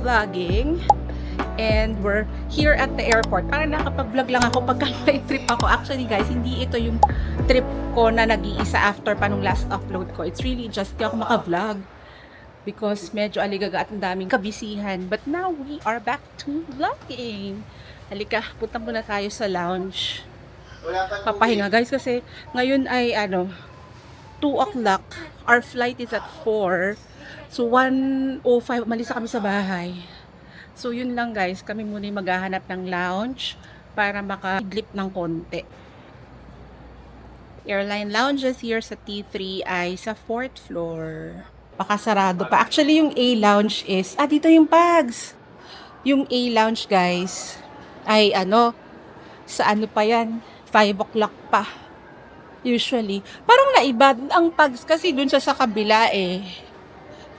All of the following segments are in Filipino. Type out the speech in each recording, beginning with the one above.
vlogging. And we're here at the airport. Parang nakapag-vlog lang ako pagka may trip ako. Actually guys, hindi ito yung trip ko na nag-iisa after pa nung last upload ko. It's really just di ako maka-vlog. Because medyo aligaga at ang daming kabisihan. But now, we are back to vlogging. Halika, punta muna tayo sa lounge. Papahinga guys kasi ngayon ay 2 o'clock. Our flight is at 4. So 1:05, umalis na kami sa bahay. So yun lang guys, kami muna yung maghahanap ng lounge para maka-idlip ng konti. Airline lounges here sa T3 ay sa 4th floor. Baka sarado pa. Actually yung A lounge is, dito yung bags. Yung A lounge guys ay sa pa yan, 5 o'clock pa. Usually. Parang naiba ang bags kasi dun sa kabila eh.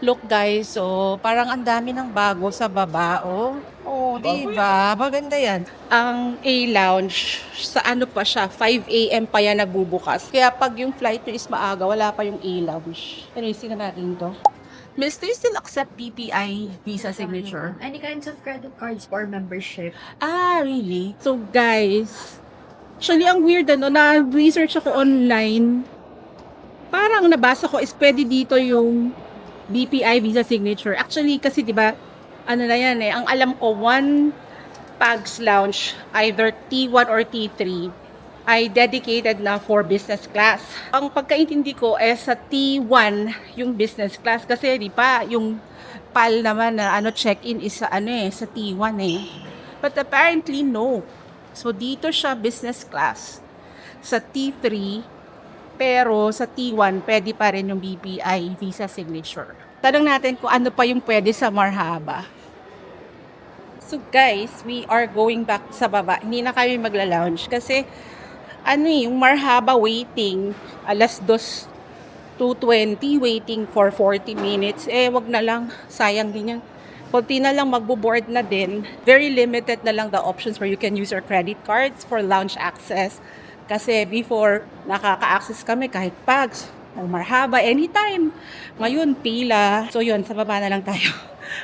Look guys, so parang ang dami ng bago sa baba, oh. Oh, diba? Maganda yan. Ang A lounge, sa pa siya, 5 AM pa yan nagbubukas. Kaya pag yung flight nyo is maaga, wala pa yung A lounge. Anyway, sino natin to? Miss, do you still accept BPI Visa signature? Any kinds of credit cards or membership. Really? So guys, actually ang weird na-research ako online. Parang nabasa ko is pwede dito yung BPI Visa signature. Actually, kasi diba, na yan eh, ang alam ko, one Pags lounge, either T1 or T3, ay dedicated na for business class. Ang pagkaintindi ko sa T1, yung business class, kasi di pa, yung PAL naman na check-in is sa sa T1 eh. But apparently, no. So, dito siya business class. Sa T3, pero sa T1, pwede pa rin yung BPI Visa signature. Tanong natin kung ano pa yung pwede sa Marhaba. So guys, we are going back sa baba. Hindi na kami magla-lounge kasi yung Marhaba waiting, alas 2:20, waiting for 40 minutes. Wag na lang, sayang din yan. Kunti na lang magbo-board na din. Very limited na lang the options where you can use your credit cards for lounge access. Kasi before, nakaka-access kami kahit Pags o Marhaba anytime. Ngayon, pila. So yun, sa baba na lang tayo.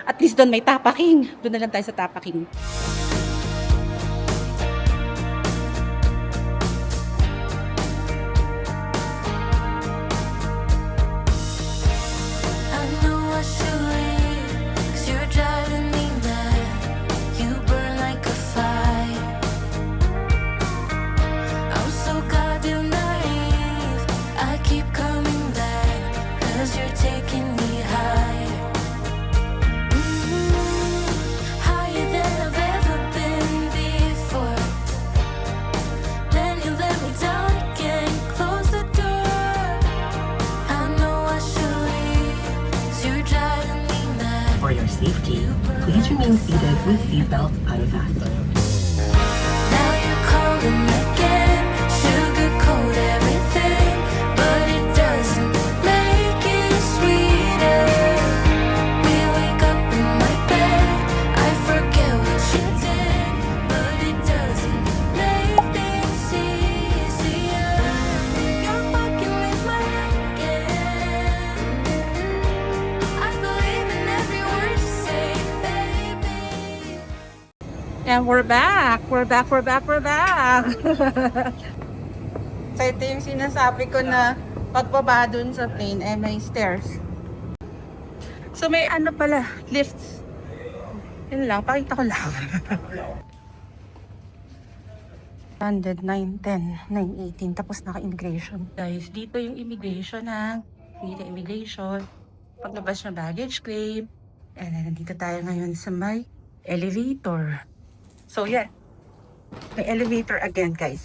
At least doon may tapaking. Doon na lang tayo sa tapaking. For your safety, please remain seated with seatbelts unfastened. Now you're calling again, sugarcoat everything, but it doesn't make it sweeter. We wake up in my bed, I forget what you did, but it doesn't make things easier. You're fucking with my head again. I believe in every word you say, baby. And we're back! We're back! So ito yung sinasabi ko na pagbaba dun sa plane may stairs. So may pala, lifts. Yun lang, pakita ko lang. 100, 910, 918, tapos naka-immigration. Guys, dito yung immigration Dito immigration. Paglabas na baggage claim. And then, nandito tayo ngayon sa may elevator. So, yan. May elevator again, guys.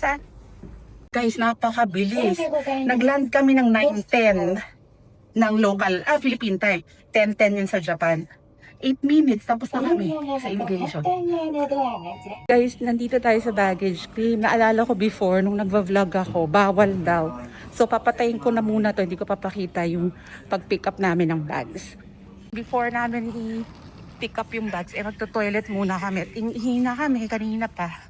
Guys, napakabilis. Nag-land kami ng 9:10 ng local, Philippine time. 10:10 yun sa Japan. 8 minutes, tapos na kami sa immigration. Guys, nandito tayo sa baggage claim. Naalala ko before, nung nagva-vlog ako, bawal daw. So, papatayin ko na muna to. Hindi ko papakita yung pag-pick up namin ng bags. Before namin pick up yung bags, magto-toilet muna kami. Hina kami kanina pa.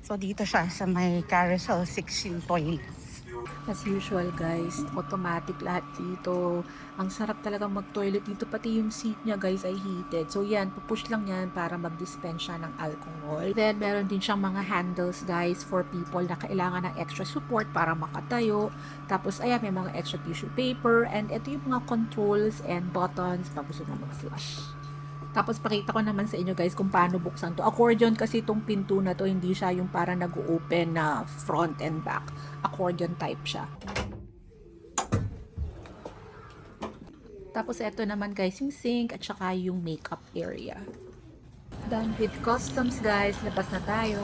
So, dito siya sa may carousel 16 toilets. As usual guys, automatic lahat dito. Ang sarap talaga mag-toilet dito. Pati yung seat niya guys ay heated. So yan, pupush lang yan para mag-dispense siya ng alcohol. Then meron din siyang mga handles guys for people na kailangan ng extra support para makatayo. Tapos ayan, may mga extra tissue paper. And ito yung mga controls and buttons pag gusto mo mag-flush. Tapos pakita ko naman sa inyo guys kung paano buksan to. Accordion kasi itong pinto na to, hindi siya yung para nag-open na front and back. Accordion type siya. Tapos ito naman guys yung sink at saka yung makeup area. Done with customs guys. Labas na tayo.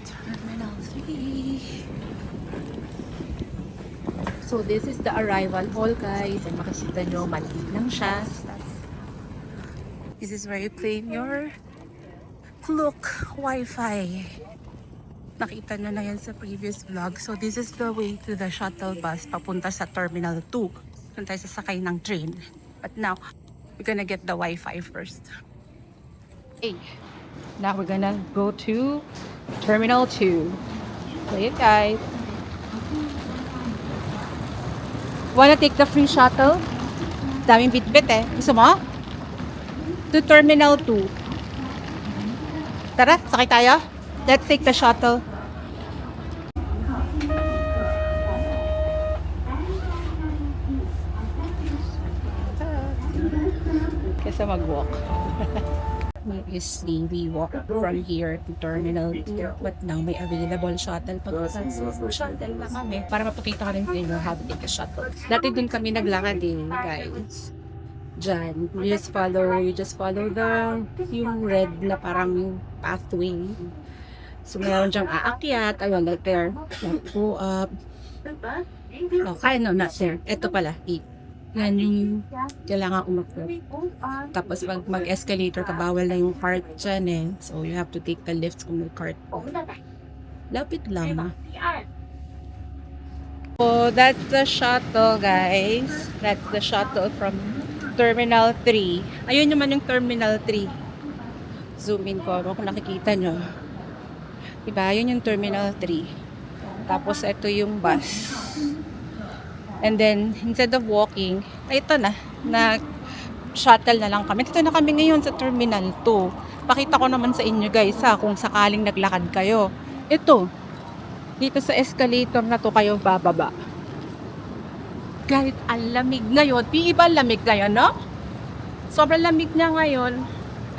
Terminal 3. So this is the arrival hall guys. And makikita nyo, maliit lang siya. This is where you claim your Klook Wi-Fi. Nakita nyo na yan sa previous vlog. So this is the way to the shuttle bus papunta sa Terminal 2. Doon tayo sasakay ng train. But now, we're gonna get the Wi-Fi first. Okay. Now we're gonna go to Terminal 2. Play it guys. Wanna take the free shuttle? Daming bit-bit eh. Gusto mo? To Terminal 2. Tara, sakay tayo. Let's take the shuttle. Kasi mag-walk. Obviously, we walk from here to Terminal 2. But now, may available shuttle. Shuttle na kami. Para mapakita ka rin sa inyo how to take a shuttle. Dati dun kami naglakad eh, guys. Diyan. You just follow yung red na parang pathway. So, meron diyang aakyat. Ayun, like there. Go up. Okay, no, not there. Ito pala, 8. Yan yung kailangan umakot. Tapos, pag mag-escalator ka, bawal na yung cart dyan eh. So, you have to take the lifts kung may cart. Lapit lang. So, that's the shuttle, guys. That's the shuttle from Terminal 3. Ayun naman yung Terminal 3. Zoom in ko kung nakikita nyo. Diba? Yun yung Terminal 3. Tapos, ito yung bus. And then, instead of walking, ay ito na shuttle na lang kami. Ito na kami ngayon sa Terminal 2. Pakita ko naman sa inyo guys kung sakaling naglakad kayo. Ito. Dito sa escalator na to kayo bababa. Kahit ang lamig ngayon, iba lamig ngayon, no? Sobrang lamig na ngayon,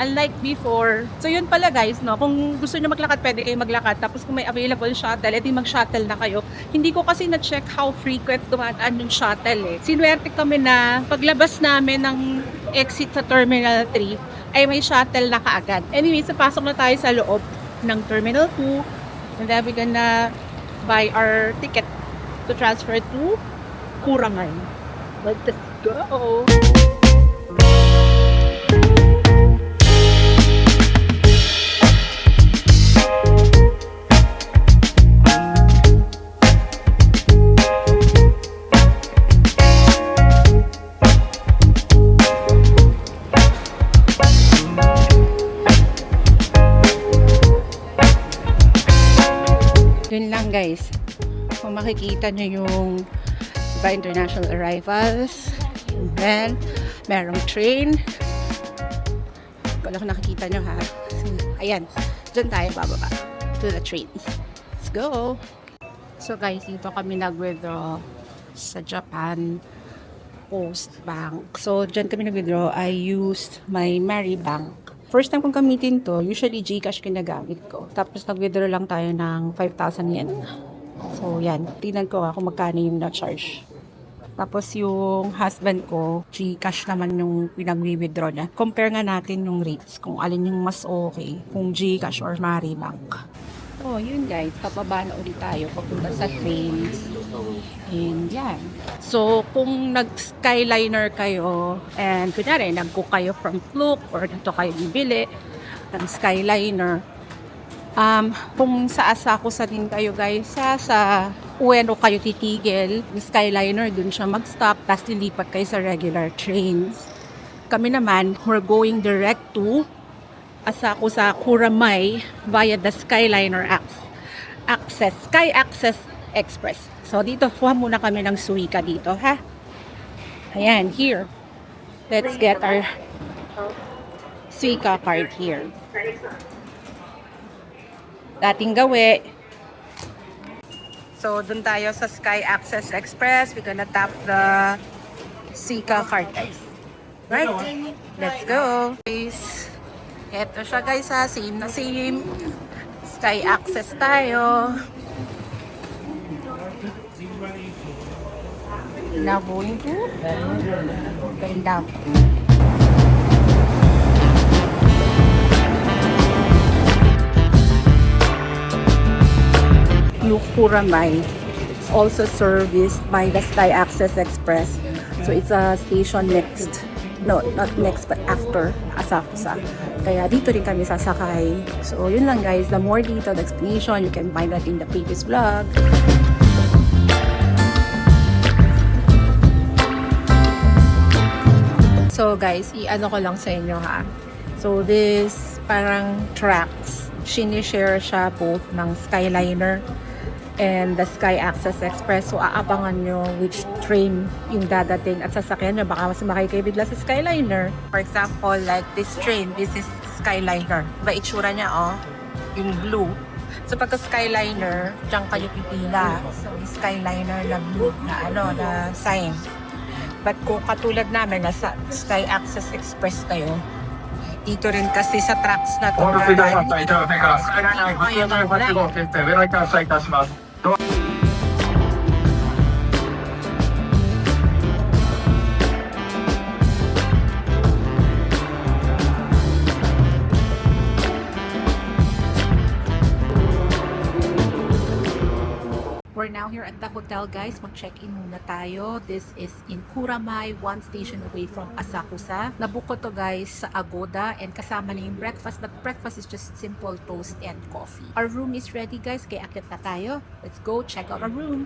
unlike before. So yun pala guys, no? Kung gusto nyo maglakad, pwede kayo maglakad. Tapos kung may available shuttle, edi mag-shuttle na kayo. Hindi ko kasi na-check how frequent dumadaan yung shuttle eh. Sinuwerte kami na paglabas namin ng exit sa Terminal 3, ay may shuttle na kaagad. Anyway, so pasok na tayo sa loob ng Terminal 2. And then we're gonna buy our ticket to transfer to Kurangan. Let's go! Yun lang guys. Kung makikita nyo yung by international arrivals. And then, merong train. Kung nakikita nyo ha. Ayan. Diyan tayo bababa. To the train. Let's go! So guys, dito kami nag-withdraw sa Japan Post Bank. So, diyan kami nag-withdraw. I used my Maribank. First time kong gamitin to, usually Gcash ginagamit ko. Tapos nag-withdraw lang tayo ng 5,000 yen. So, yan. Tingnan ko kung magkano yung na-charge. Tapos yung husband ko, Gcash naman yung pinag-withdraw niya. Compare nga natin yung rates kung alin yung mas okay. Kung Gcash or Maribank. So, yun guys. Papaba na ulit tayo papunta sa trains. And yan. So, kung nag-skyliner kayo and kunyari, nag-book kayo from Klook or dito kayo bibili ng skyliner, kung sa Asakusa din kayo guys, sa Ueno kayo titigil, yung skyliner, dun siya mag-stop, tapos lilipat kayo sa regular trains. Kami naman, we're going direct to Asakusa Kuramai via the Skyliner Access, Sky Access Express. So, dito, kuha muna kami ng suika dito, ha? Ayan, here. Let's get our suika card here. Dating gawi. So, dun tayo sa Sky Access Express. We're gonna tap the suika card, guys. Right? Let's go. Guys, eto siya, guys, ha? Same na same. Sky Access tayo. Now going to Ganda. Kuramay. It's also serviced by the Sky Access Express. So it's a station next. No, not next but after Asakusa. Kaya dito rin kami sasakay. So yun lang, guys. The more detailed explanation, you can find that in the previous vlog. So guys, i-ano ko lang sa inyo, ha. So this parang tracks, sinishare siya both ng Skyliner and the Sky Access Express. So aabangan nyo which train yung dadating at sasakyan nyo. Baka sumakay kayo bigla sa Skyliner. For example, like this train, this is Skyliner. Diba itsura niya, oh? Yung blue. So pagka Skyliner, diyan kayo pipila. So Skyliner na blue na na sign. But kung katulad namin, nasa Sky Access Express kayo, dito rin kasi sa tracks na to. お待たせいたしました。一応目からスカイライナー598号決定、上野駅発車いたします。We're now here at the hotel, guys. Mag-check-in muna tayo. This is in Kuramay, one station away from Asakusa. Nabook ko to, guys, sa Agoda and kasama na yung breakfast. But breakfast is just simple toast and coffee. Our room is ready, guys. Kaya akit na tayo. Let's go check out our room.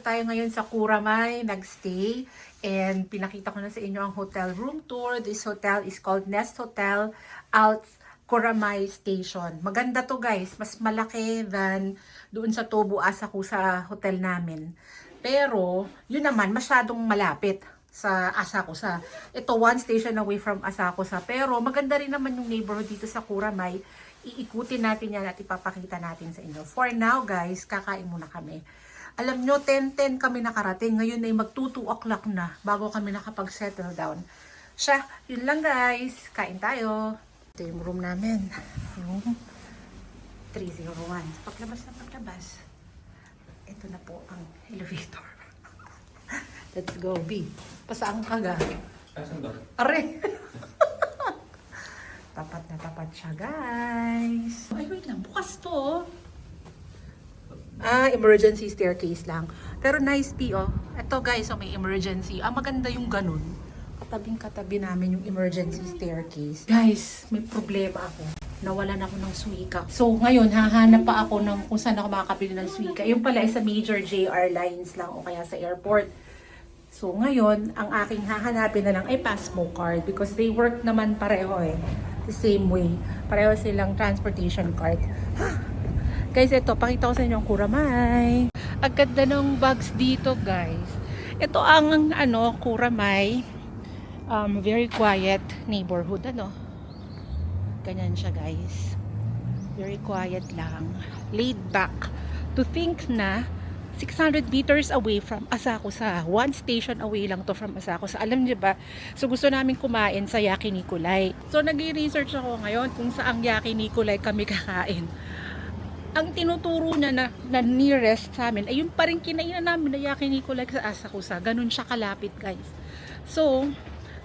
Tayo ngayon sa Kuramay, nagstay, and pinakita ko na sa inyo ang hotel room tour. This hotel is called Nest Hotel Alts Kuramay Station. Maganda to, guys, mas malaki than doon sa Tobu Asakusa hotel namin. Pero yun naman masyadong malapit sa Asakusa. Ito one station away from Asakusa, pero maganda rin naman yung neighborhood dito sa Kuramay. Iikutin natin yan at ipapakita natin sa inyo. For now, guys, kakain muna kami. Alam nyo, 10:10 kami nakarating. Ngayon ay mag 2 o'clock na bago kami nakapag-settle down. Siya, yun lang, guys. Kain tayo. Ito yung room namin. Room 301. Paglabas na paglabas. Ito na po ang elevator. Let's go, B. Pasaan ka ga? Are! Tapat na tapat siya, guys. Ay, wait lang. Bukas to. Emergency staircase lang. Pero nice, P, oh. Ito, guys, so may emergency. Maganda yung ganun. Katabing-katabi namin yung emergency staircase. Guys, may problema ako. Nawalan ako ng suika. So, ngayon, hahanap pa ako ng kung saan ako makakabili ng suika. Yung pala ay sa major JR lines lang o kaya sa airport. So, ngayon, ang aking hahanapin na lang ay Pasmo card because they work naman pareho eh. The same way. Pareho silang transportation card. Guys, ito, pakita ko sa inyo ang Kuramay. Ang ganda ng bags dito, guys. Ito ang, Kuramay. Very quiet neighborhood, Ganyan siya, guys. Very quiet lang. Laid back. To think na 600 meters away from Asakusa. One station away lang to from Asakusa. Alam niyo ba? So gusto namin kumain sa Yaki Nikolai. So nag-research ako ngayon kung saang Yaki Nikolai kami kakain. Ang tinuturo niya na nearest sa amin ay yung pa rin kinainan namin na Yaki Nikolai sa Asakusa. Ganun siya kalapit, guys. So,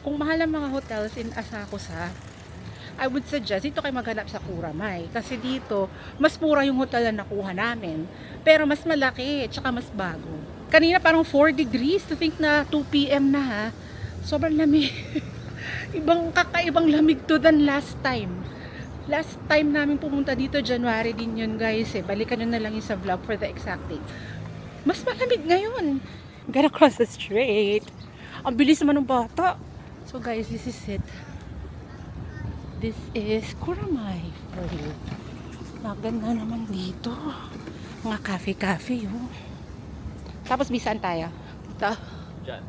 kung mahal ang mga hotels in Asakusa, I would suggest dito kayo maghanap sa Kuramay. Kasi dito, mas mura yung hotel na nakuha namin. Pero mas malaki, tsaka mas bago. Kanina parang 4 degrees. To think na 2 p.m. na ha. Sobrang lamig. Kakaibang lamig to than last time. Last time namin pumunta dito, January din yun, guys. Balikan nyo na lang yung sa vlog for the exact date. Mas malamig ngayon. Gotta cross the street. Ang bilis naman ng bata. So guys, this is it. This is Kuramay for you. Maganda naman dito. Mga cafe-cafe, Tapos bisan tayo? Ito. Diyan.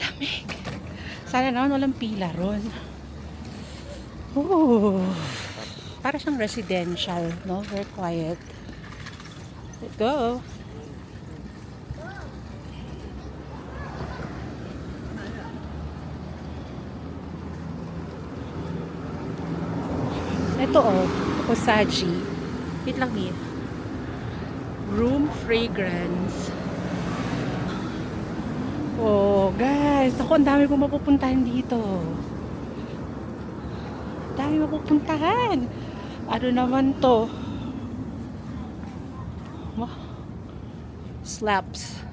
Lamig. Sana naman walang pila ron. Ooh. Para siyang residential, Very quiet. Let's go. Ito Osaji. Wait lang Room fragrance. Oh, guys. Ako, ang dami kong mapupuntahan dito. Dami mapupuntahan. Ano naman to? Slaps.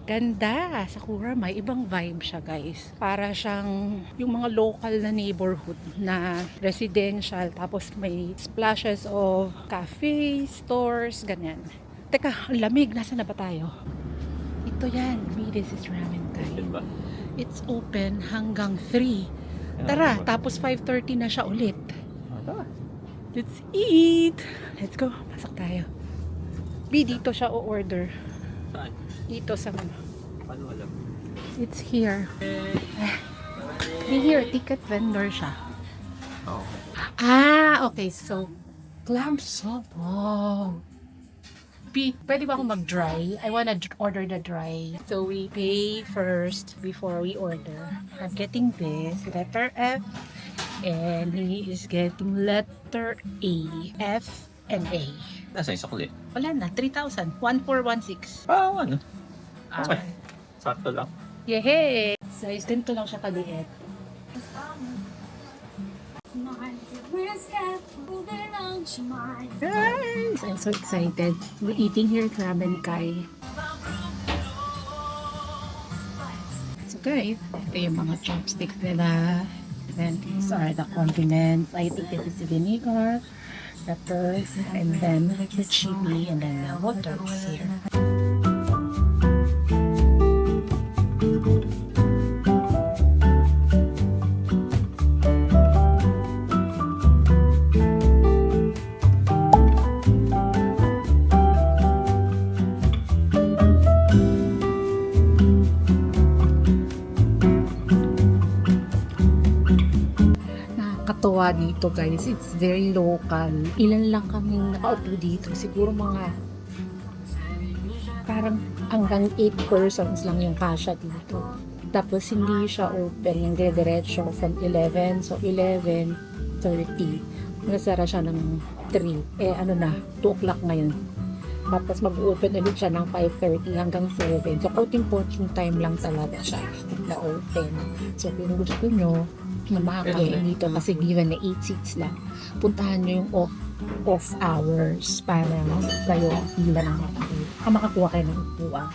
Ganda. Sa Kuramay, ibang vibe siya, guys. Para siyang yung mga local na neighborhood na residential. Tapos may splashes of cafe, stores, ganyan. Teka, ang lamig. Nasaan na ba tayo? Ito yan. This is Ramen Kai. Diba? It's open hanggang 3. Tara, tapos 5:30 na siya ulit. Let's eat! Let's go. Pasok tayo. Dito siya o-order. Saan? Dito sa Paano alam? It's here. Here, ticket vendor siya. Okay. So, clam soup. Wow. Pwede ba akong mag-dry? I wanna order the dry. So, we pay first before we order. I'm getting this, letter F. And he is getting letter A. F and A. Nasa yung sukli? Wala na, 3,000. 1,416. Ano? Okay. Sakto lang. Yehey! Size, ganito lang siya kaliit. Guys, I'm so excited. We're eating here at Ramen Kai. So guys, ito yung mga chopsticks nila. Then these are the condiments. I think this is vinegar, peppers, and then the chili, and then the water is here. Nakakatuwa dito, guys. It's very local. Ilan lang kaming nakaupo dito. Siguro mga parang hanggang 8 persons lang yung kasya dito. Tapos hindi siya open yung diretso from 11. So 11:30. Nasara siya ng 3. 2 o'clock ngayon. Tapos mag-open ulit siya ng 5:30 hanggang 7. So counting time lang talaga siya na open. So kung gusto nyo na makakain dito kasi given na 8 seats lang, puntahan nyo yung off hours para kayo hila ng makakuha kayo ng upuan.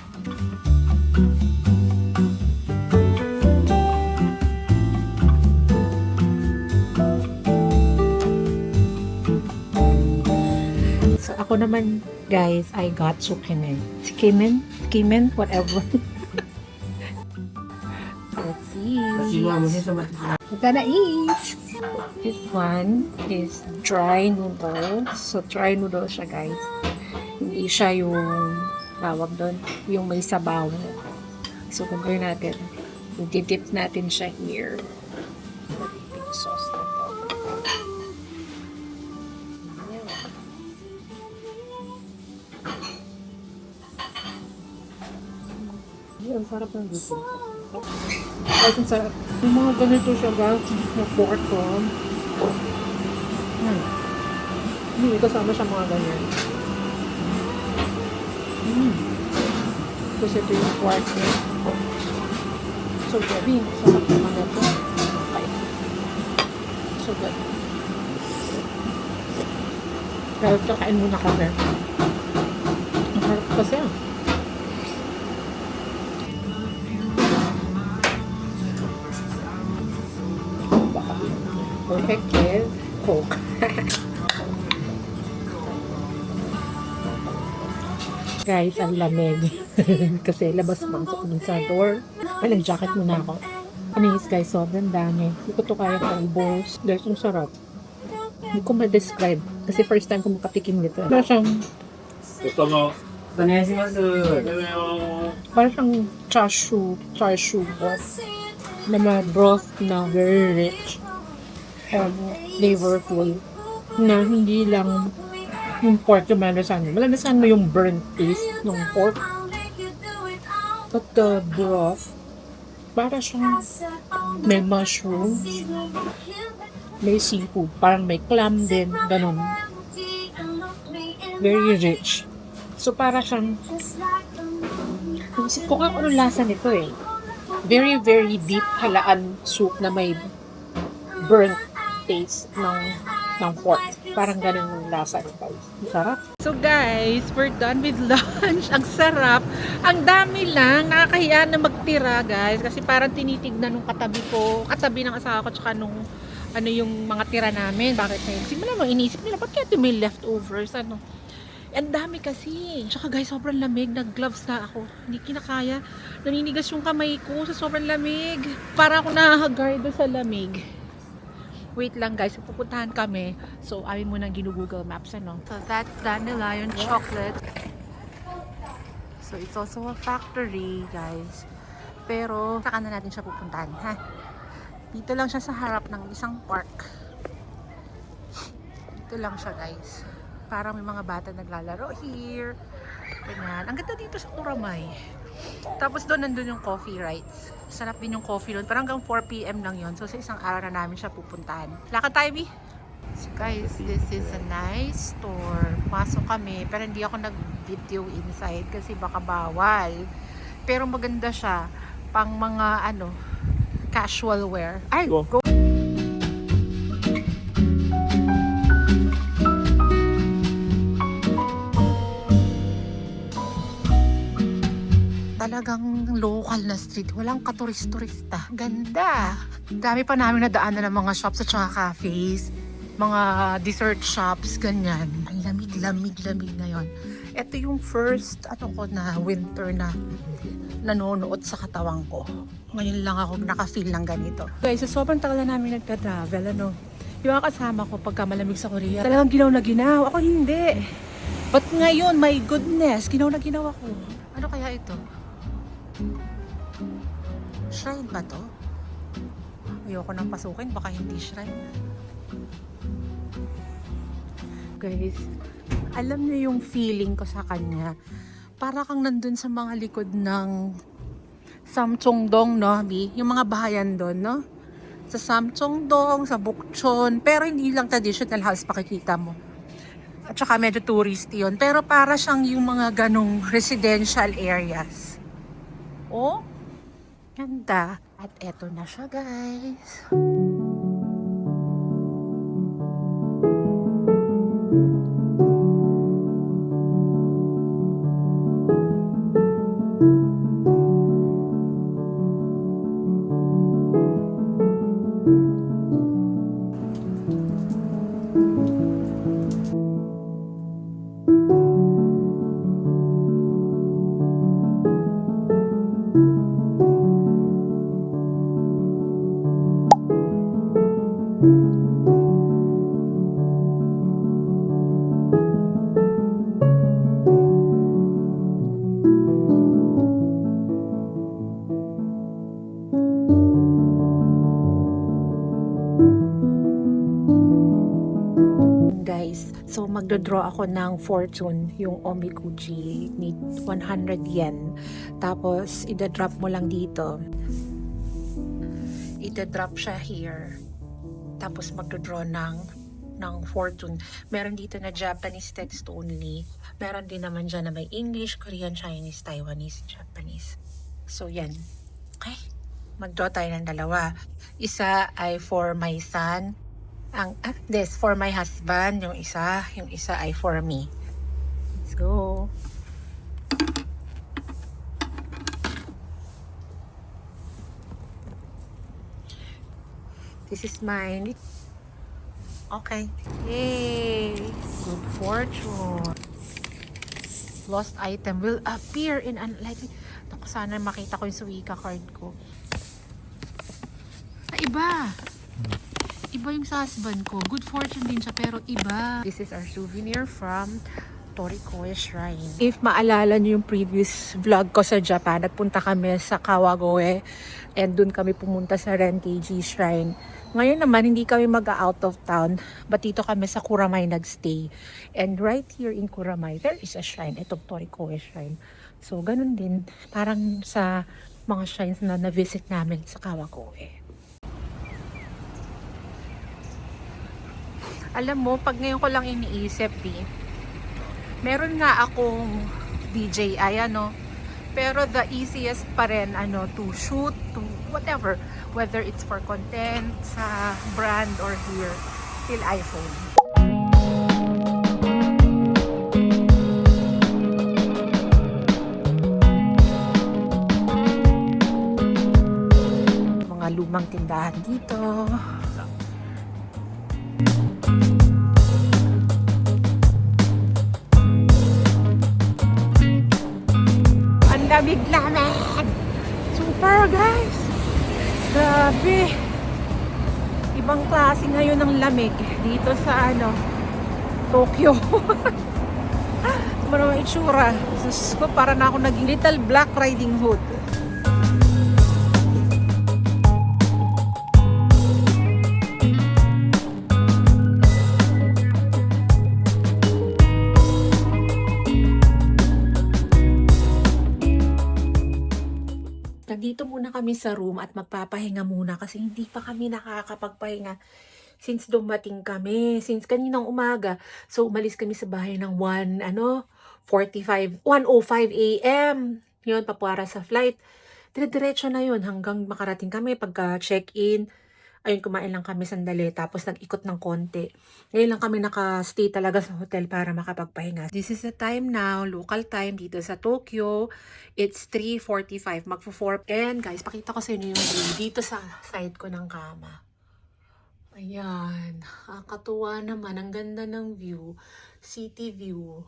So Ako naman, guys, I got Sukimen. Skimen, whatever. Let's see. We're gonna eat. This one is dry noodles. So, dry noodles siya, guys. Hindi siya yung tawag doon, yung may sabaw. So, gagawin natin. I-dip natin siya here. Yung sauce na to. Ang sarap ng dito. Ay, ang sarap. Yung mga ganito siya, guys, na pork ko. Hindi, kasama siya mga ganyan. Kasi ito yung pork niya. So, gabi, sarap naman ito. Okay. So, good. Pero kakain muna kami. Ang harap kasi ah. Perfect with Coke. Guys, ang lamig. Kasi labas-pasok dun sa door. Ay, nag-jacket muna ako. Anyways, guys, sobrang dami. Hindi ko to kaya kaubos. Guys, ang sarap. Hindi ko ma-describe. Kasi first time ko makatikim nito. Parang siyang... Parang siyang char siu broth. Na mga broth na very rich. Flavorful. Na hindi lang yung pork yung malalasan mo. Malalasan mo yung burnt taste ng pork. But the broth, para siyang may mushrooms, may seafood, parang may clam din, ganun. Very rich. So, para siyang, isip ko nga ano lasa nito eh. Very, very deep halaan soup na may burnt taste ng pork. Parang ganun yung lasa nito. Sarap. So guys, we're done with lunch. Ang sarap. Ang dami lang. Nakakahiya na magtira, guys. Kasi parang tinitignan nung katabi ko, katabi ng asawa ko, tsaka nung ano yung mga tira namin. Bakit na yun? Simula no, iniisip nila, ba't kaya may leftovers? Ano? Ang dami kasi. Tsaka guys, sobrang lamig. Nag-gloves na ako. Hindi kinakaya. Naninigas yung kamay ko sa sobrang lamig. Para ako nakahagard sa lamig. Wait lang guys, pupuntahan kami. So, amin muna Google Maps, ano. So, that's Dandelion Chocolate. So, it's also a factory, guys. Pero, saan na natin siya pupuntahan, ha? Dito lang siya sa harap ng isang park. Dito lang siya, guys. Parang may mga bata naglalaro here. Ganyan. Ang ganda dito sa Kuramay. Tapos doon nandun yung coffee rights. Sarap din yung coffee doon. Parang hanggang 4 PM lang yon. So sa isang araw na namin siya pupuntahan. Lakad tayo, Bi? So guys, this is a nice store. Pasok kami. Pero hindi ako nag-video inside kasi baka bawal. Pero maganda siya. Pang mga ano, casual wear. Ay, go! Talagang local na street. Walang katuris-turista. Ganda! Dami pa namin nadaanan ng mga shops at saka cafes. Mga dessert shops, ganyan. Ang lamig ngayon. Ito yung first, ko na winter na nanonood sa katawan ko. Ngayon lang ako naka-feel ng ganito. Guys, so sobrang tagal na namin nagta-travel, ano. Yung mga kasama ko pagka malamig sa Korea, talagang ginaw na ginaw. Ako hindi. But ngayon, my goodness, ginaw na ginaw ako. Ano kaya ito? Shrine ba to? Ayoko nang pasukin, baka hindi shrine. Guys, alam niyo yung feeling ko sa kanya. Para kang nandun sa mga likod ng Samcheongdong, no, Bi? Yung mga bahayan doon, no? Sa Samcheongdong, sa Bukchon. Pero hindi lang traditional house pakikita mo. At saka medyo touristy yun. Pero para siyang yung mga ganong residential areas. Oh, ganda. At eto na siya, guys. magdodraw ako ng fortune, yung Omikuji, need 100 yen. Tapos, idadrop mo lang dito. Idadrop siya here. Tapos, magdodraw ng fortune. Meron dito na Japanese text only. Meron din naman dyan na may English, Korean, Chinese, Taiwanese, Japanese. So, yan. Okay? Mag-draw tayo ng dalawa. Isa ay for my son. This for my husband. Yung isa ay for me. Let's go. This is mine. Okay. Yay! Good fortune. Lost item will appear in unlikely. Naku, sana makita ko yung Suica card ko. Iba. Iba yung sa husband ko. Good fortune din siya, pero iba. This is our souvenir from Torikoe Shrine. If maalala nyo yung previous vlog ko sa Japan, nagpunta kami sa Kawagoe and dun kami pumunta sa Renteiji Shrine. Ngayon naman, hindi kami mag-out of town, but dito kami sa Kuramay nagstay. And right here in Kuramay, there is a shrine. Itong Torikoe Shrine. So, ganun din. Parang sa mga shrines na na-visit namin sa Kawagoe. Alam mo, pag ngayon ko lang iniisip, meron nga akong DJI, pero the easiest pa rin, to shoot, to whatever, whether it's for content, sa brand, or here, still iPhone. Mga lumang tindahan dito. Lamig-lamig! Super, guys! Grabe! Ibang klase ngayon ng lamig dito sa Tokyo. Ano ang itsura? Sus ko, para na ako naging Little Black Riding Hood. Nandito muna kami sa room at magpapahinga muna kasi hindi pa kami nakakapagpahinga since dumating kami, since kaninang umaga. So, umalis kami sa bahay ng 1:05 a.m. Yun, papuara sa flight. Dire-diretso na yun hanggang makarating kami pagka-check-in. Ayun, kumain lang kami sandali, tapos nag-ikot ng konti. Ngayon lang kami nakastay talaga sa hotel para makapagpahinga. This is the time now, local time dito sa Tokyo. It's 3:45, magpo-4. And guys, pakita ko sa inyo yung view dito sa side ko ng kama. Ayan, katuwa naman, ang ganda ng view, city view.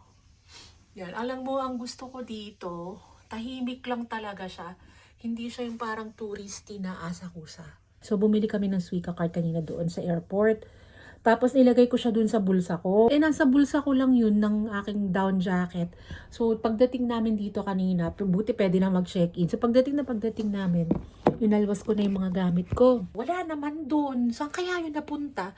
Yan, alam mo, ang gusto ko dito, tahimik lang talaga siya. Hindi siya yung parang touristy na asakusa. So, bumili kami ng Suica card kanina doon sa airport. Tapos, nilagay ko siya doon sa bulsa ko. Nasa bulsa ko lang yun ng aking down jacket. So, pagdating namin dito kanina, buti pwede na mag-check-in. So, pagdating namin, inalwas ko na yung mga gamit ko. Wala naman doon. Saan kaya yun napunta?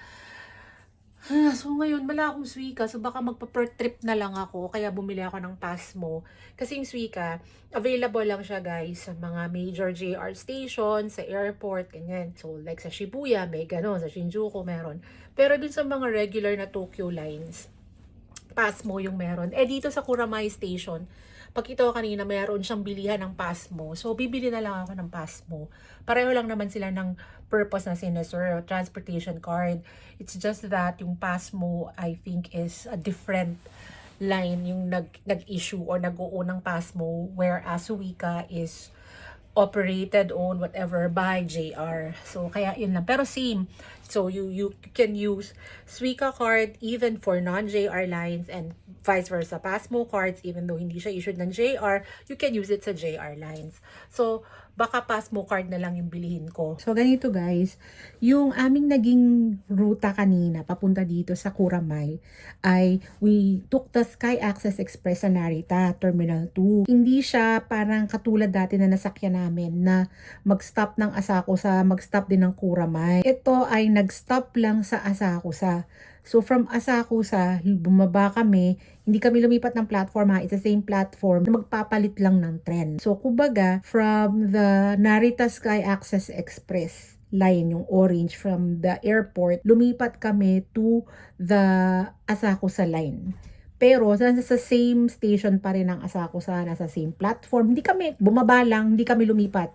So, ngayon, wala akong Suica. So, baka magpa-per trip na lang ako. Kaya bumili ako ng Pasmo. Kasi yung Suica, available lang siya, guys, sa mga major JR station, sa airport, ganyan. So, like sa Shibuya, may gano'n. Sa Shinjuku, meron. Pero dun sa mga regular na Tokyo lines, Pasmo yung meron. Dito sa Kuramai Station, pagkita ko kanina, mayroon siyang bilihan ng Pasmo. So, bibili na lang ako ng Pasmo. Pareho lang naman sila ng purpose na sinasur, transportation card. It's just that yung Pasmo, I think, is a different line yung nag-issue or nag-uunang Pasmo, whereas Suica is operated, owned, whatever, by JR. So, kaya yun lang. Pero same. So, you can use Suica card even for non-JR lines and vice versa. Pasmo cards, even though hindi siya issued ng JR, you can use it sa JR lines. So, baka Pasmo card na lang yung bilihin ko. So, ganito guys, yung aming naging ruta kanina, papunta dito sa Kuramai, ay we took the Sky Access Express sa Narita, Terminal 2. Hindi siya parang katulad dati na nasakyan namin na mag-stop ng Asakusa, mag-stop din ng Kuramai. Ito ay nag-stop lang sa Asakusa. So from Asakusa, bumaba kami, hindi kami lumipat ng platform ha, it's the same platform na magpapalit lang ng tren. So kumbaga, from the Narita Sky Access Express line, yung orange from the airport, lumipat kami to the Asakusa line. Pero sa same station pa rin ang Asakusa, nasa same platform. Hindi kami, bumaba lang, hindi kami lumipat.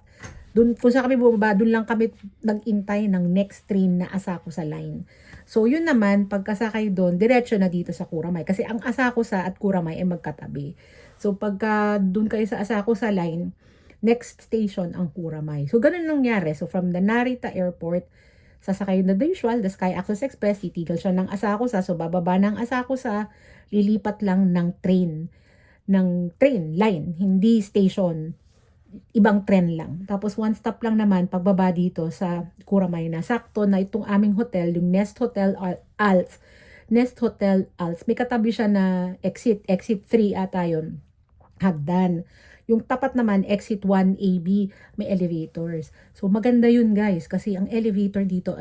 Dun, kung saan kami bumaba, dun lang kami nag-intay ng next train na Asakusa line. So, yun naman, pagkasakay doon, diretso na dito sa Kuramay. Kasi ang Asakusa at Kuramay ay magkatabi. So, pagka doon kayo sa Asakusa line, next station ang Kuramay. So, ganun nangyari. So, from the Narita Airport, sasakay na the usual, the Sky Access Express, titigil siya ng Asakusa. So, bababa ng Asakusa, lilipat lang ng train line, hindi station, ibang tren lang. Tapos one stop lang naman pagbaba dito sa Kuramay na. Sakto na itong aming hotel, yung Nest Hotel Alts. May katabi siya na exit 3 ata yun. Hagdan. Yung tapat naman, exit 1AB, may elevators. So maganda yun guys, kasi ang elevator dito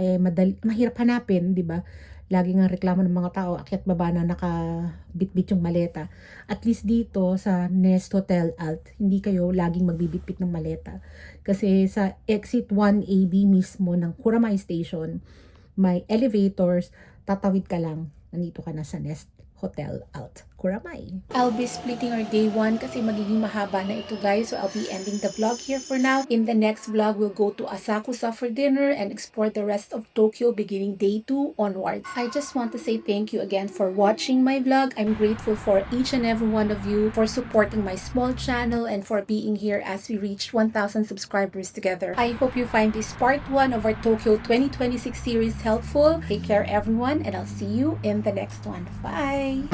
mahirap hanapin, di ba? Lagi nga reklamo ng mga tao, akyat baba na nakabitbit yung maleta. At least dito sa Nest Hotel Alt, hindi kayo laging magbibitbit ng maleta. Kasi sa exit 1AB mismo ng Kuramay Station, may elevators, tatawid ka lang, nandito ka na sa Nest Hotel Alt Kuramay. I'll be splitting our day 1 kasi magiging mahaba na ito guys. So I'll be ending the vlog here for now. In the next vlog, we'll go to Asakusa for dinner and explore the rest of Tokyo beginning day 2 onwards. I just want to say thank you again for watching my vlog. I'm grateful for each and every one of you for supporting my small channel and for being here as we reach 1,000 subscribers together. I hope you find this part 1 of our Tokyo 2026 series helpful. Take care everyone and I'll see you in the next one. Bye!